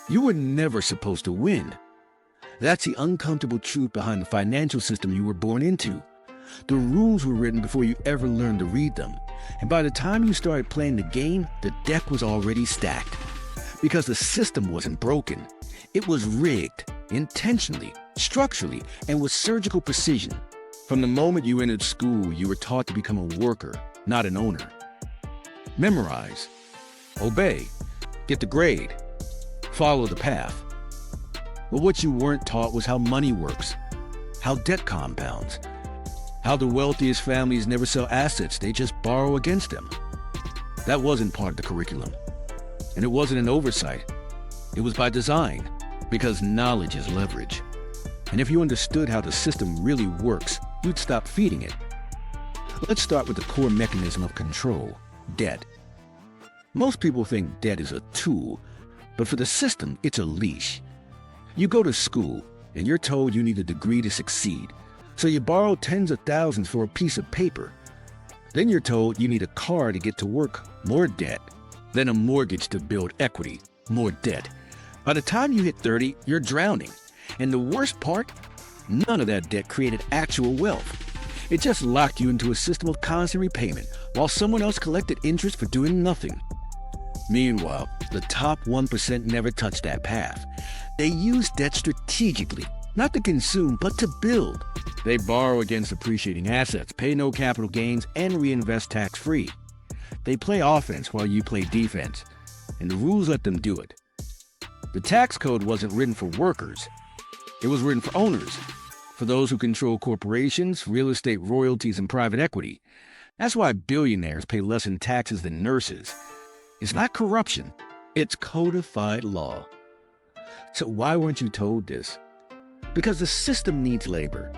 You were never supposed to win. That's the uncomfortable truth behind the financial system you were born into. The rules were written before you ever learned to read them. And by the time you started playing the game, the deck was already stacked. Because the system wasn't broken. It was rigged, intentionally, structurally, and with surgical precision. From the moment you entered school, you were taught to become a worker, not an owner. Memorize, obey, get the grade, follow the path. But what you weren't taught was how money works, how debt compounds, how the wealthiest families never sell assets, they just borrow against them. That wasn't part of the curriculum. And it wasn't an oversight. It was by design, because knowledge is leverage. And if you understood how the system really works, you'd stop feeding it. Let's start with the core mechanism of control, debt. Most people think debt is a tool, but for the system, it's a leash. You go to school, and you're told you need a degree to succeed, so you borrow tens of thousands for a piece of paper. Then you're told you need a car to get to work, more debt. Then a mortgage to build equity, more debt. By the time you hit 30, you're drowning. And the worst part? None of that debt created actual wealth. It just locked you into a system of constant repayment, while someone else collected interest for doing nothing. Meanwhile, the top 1% never touched that path. They use debt strategically, not to consume, but to build. They borrow against appreciating assets, pay no capital gains, and reinvest tax-free. They play offense while you play defense, and the rules let them do it. The tax code wasn't written for workers. It was written for owners, for those who control corporations, real estate royalties, and private equity. That's why billionaires pay less in taxes than nurses. It's not corruption, it's codified law. So why weren't you told this? Because the system needs labor.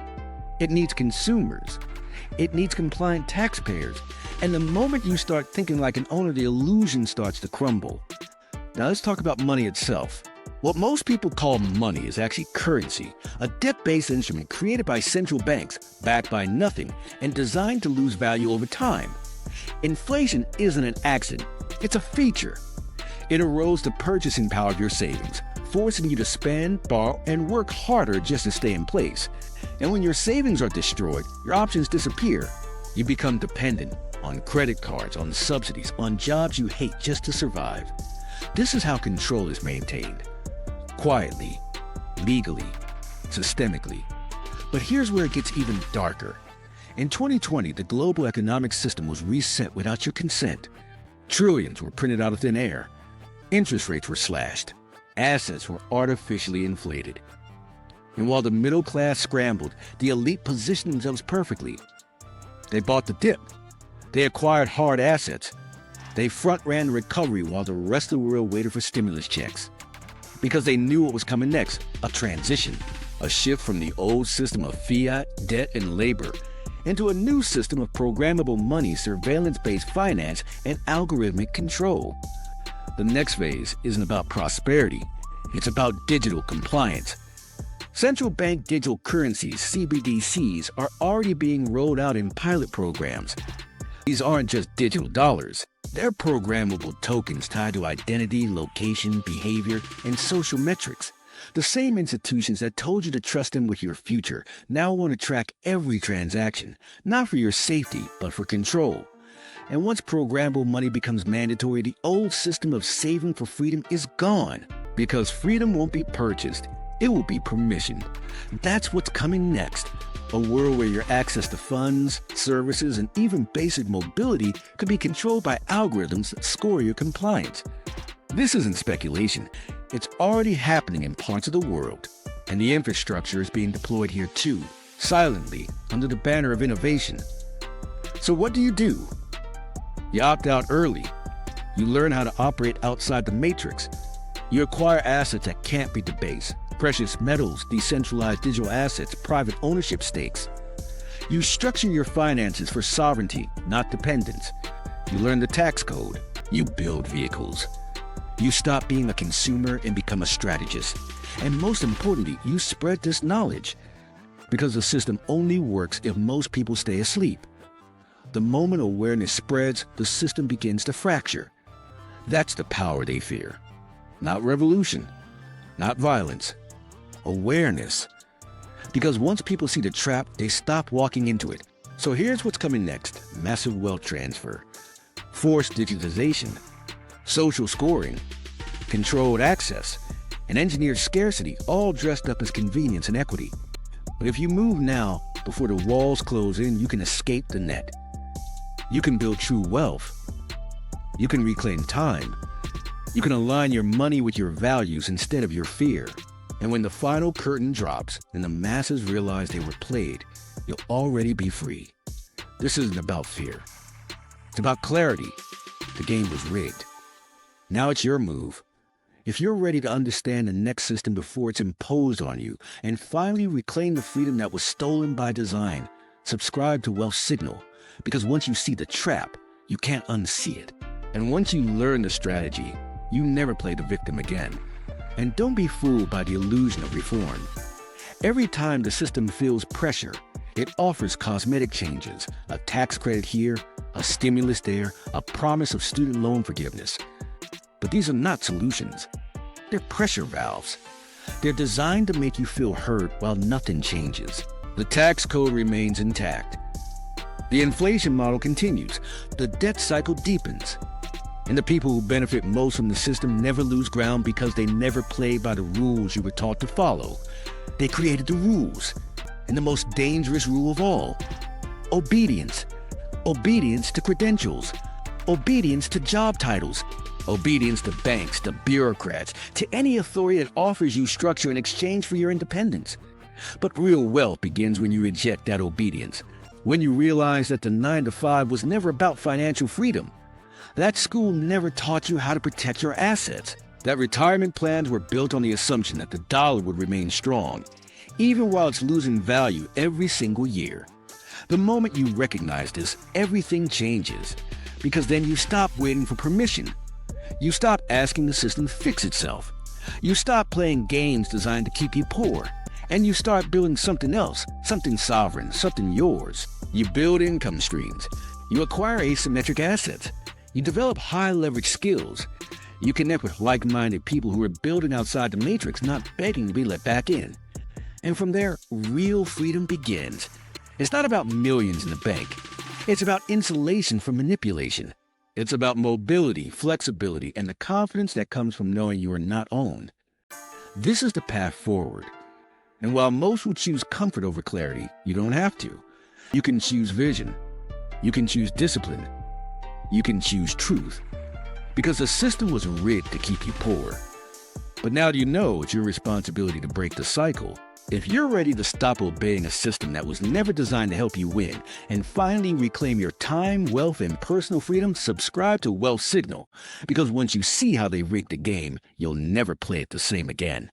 It needs consumers. It needs compliant taxpayers. And the moment you start thinking like an owner, the illusion starts to crumble. Now let's talk about money itself. What most people call money is actually currency, a debt-based instrument created by central banks, backed by nothing, and designed to lose value over time. Inflation isn't an accident, it's a feature. It erodes the purchasing power of your savings, forcing you to spend, borrow, and work harder just to stay in place. And when your savings are destroyed, your options disappear. You become dependent on credit cards, on subsidies, on jobs you hate just to survive. This is how control is maintained. Quietly, legally, systemically. But here's where it gets even darker. In 2020, the global economic system was reset without your consent. Trillions were printed out of thin air. Interest rates were slashed. Assets were artificially inflated. And while the middle class scrambled, the elite positioned themselves perfectly. They bought the dip. They acquired hard assets. They front-ran the recovery while the rest of the world waited for stimulus checks. Because they knew what was coming next, a transition, a shift from the old system of fiat, debt, and labor into a new system of programmable money, surveillance-based finance, and algorithmic control. The next phase isn't about prosperity, it's about digital compliance. Central bank digital currencies, CBDCs, are already being rolled out in pilot programs. These aren't just digital dollars. They're programmable tokens tied to identity, location, behavior, and social metrics. The same institutions that told you to trust them with your future now want to track every transaction, not for your safety, but for control. And once programmable money becomes mandatory, the old system of saving for freedom is gone. Because freedom won't be purchased, it will be permissioned. That's what's coming next. A world where your access to funds, services, and even basic mobility could be controlled by algorithms that score your compliance. This isn't speculation. It's already happening in parts of the world. And the infrastructure is being deployed here too, silently, under the banner of innovation. So what do? You opt out early. You learn how to operate outside the matrix. You acquire assets that can't be debased. Precious metals, decentralized digital assets, private ownership stakes. You structure your finances for sovereignty, not dependence. You learn the tax code. You build vehicles. You stop being a consumer and become a strategist. And most importantly, you spread this knowledge. Because the system only works if most people stay asleep. The moment awareness spreads, the system begins to fracture. That's the power they fear. Not revolution, not violence. Awareness. Because once people see the trap, they stop walking into it. So here's what's coming next. Massive wealth transfer, forced digitization, social scoring, controlled access, and engineered scarcity, all dressed up as convenience and equity. But if you move now, before the walls close in, you can escape the net. You can build true wealth. You can reclaim time. You can align your money with your values instead of your fear. And when the final curtain drops and the masses realize they were played, you'll already be free. This isn't about fear. It's about clarity. The game was rigged. Now it's your move. If you're ready to understand the next system before it's imposed on you and finally reclaim the freedom that was stolen by design, subscribe to Wealth Signal, because once you see the trap, you can't unsee it. And once you learn the strategy, you never play the victim again. And don't be fooled by the illusion of reform. Every time the system feels pressure, it offers cosmetic changes, a tax credit here, a stimulus there, a promise of student loan forgiveness. But these are not solutions. They're pressure valves. They're designed to make you feel hurt while nothing changes. The tax code remains intact. The inflation model continues. The debt cycle deepens. And the people who benefit most from the system never lose ground because they never play by the rules you were taught to follow. They created the rules, and the most dangerous rule of all: obedience. Obedience to credentials. Obedience to job titles. Obedience to banks, to bureaucrats, to any authority that offers you structure in exchange for your independence. But real wealth begins when you reject that obedience, when you realize that the 9-to-5 was never about financial freedom. That school never taught you how to protect your assets. That retirement plans were built on the assumption that the dollar would remain strong, even while it's losing value every single year. The moment you recognize this, everything changes, because then you stop waiting for permission. You stop asking the system to fix itself. You stop playing games designed to keep you poor, and you start building something else, something sovereign, something yours. You build income streams. You acquire asymmetric assets. You develop high-leverage skills. You connect with like-minded people who are building outside the matrix, not begging to be let back in. And from there, real freedom begins. It's not about millions in the bank. It's about insulation from manipulation. It's about mobility, flexibility, and the confidence that comes from knowing you are not owned. This is the path forward. And while most will choose comfort over clarity, you don't have to. You can choose vision. You can choose discipline. You can choose truth. Because the system was rigged to keep you poor. But now you know it's your responsibility to break the cycle. If you're ready to stop obeying a system that was never designed to help you win and finally reclaim your time, wealth, and personal freedom, subscribe to Wealth Signal. Because once you see how they rigged the game, you'll never play it the same again.